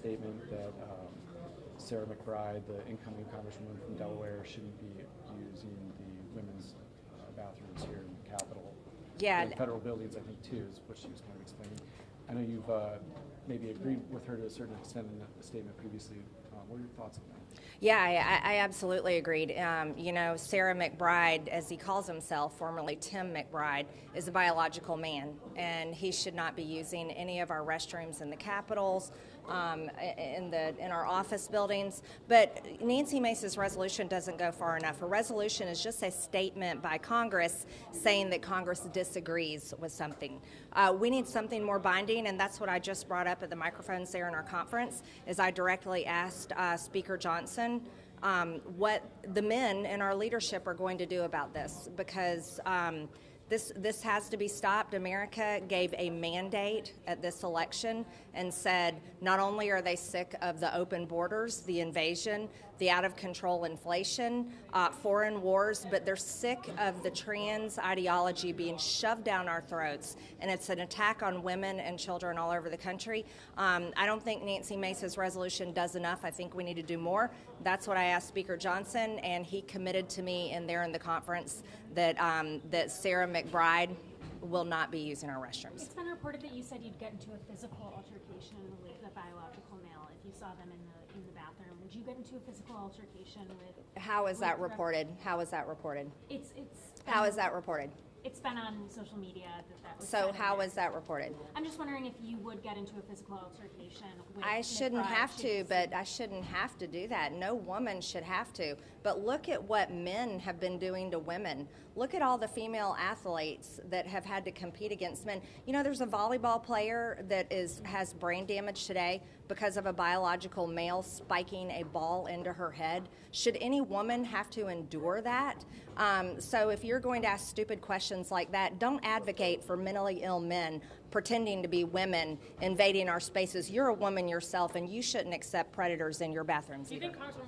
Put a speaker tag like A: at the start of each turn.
A: statement that Sarah McBride, the incoming congresswoman from Delaware, shouldn't be using the women's bathrooms here in the Capitol.
B: Yeah.
A: And federal buildings, I think, too, is what she was kind of explaining. I know you've maybe agreed with her to a certain extent in the statement previously. What are your thoughts on that?
B: Yeah, I absolutely agreed. Sarah McBride, as he calls himself, formerly Tim McBride, is a biological man, and he should not be using any of our restrooms in the Capitols, in our office buildings. But Nancy Mace's resolution doesn't go far enough. A resolution is just a statement by Congress saying that Congress disagrees with something. We need something more binding, and that's what I just brought up at the microphones there in our conference, is I directly asked Speaker Johnson what the men in our leadership are going to do about this, because this has to be stopped. America gave a mandate at this election and said not only are they sick of the open borders, the invasion, the out-of-control inflation, foreign wars, but they're sick of the trans ideology being shoved down our throats, and it's an attack on women and children all over the country. I don't think Nancy Mace's resolution does enough. I think we need to do more. That's what I asked Speaker Johnson, and he committed to me in the conference that Sarah McBride will not be using our restrooms.
C: It's been reported that you said you'd get into a physical altercation with a biological male if you saw them in the bathroom. Would you get into a physical altercation with?
B: How is that reported? How is that reported?
C: How
B: is that reported?
C: It's been on social media that was
B: So
C: said
B: how is that reported?
C: I'm just wondering if you would get into a physical altercation with
B: I shouldn't
C: McBride
B: have to, but I shouldn't have to do that. No woman should have to. But look at what men have been doing to women. Look at all the female athletes that have had to compete against men. You know, there's a volleyball player that has brain damage today because of a biological male spiking a ball into her head. Should any woman have to endure that? So if you're going to ask stupid questions like that, don't advocate for mentally ill men pretending to be women invading our spaces. You're a woman yourself, and you shouldn't accept predators in your bathrooms either.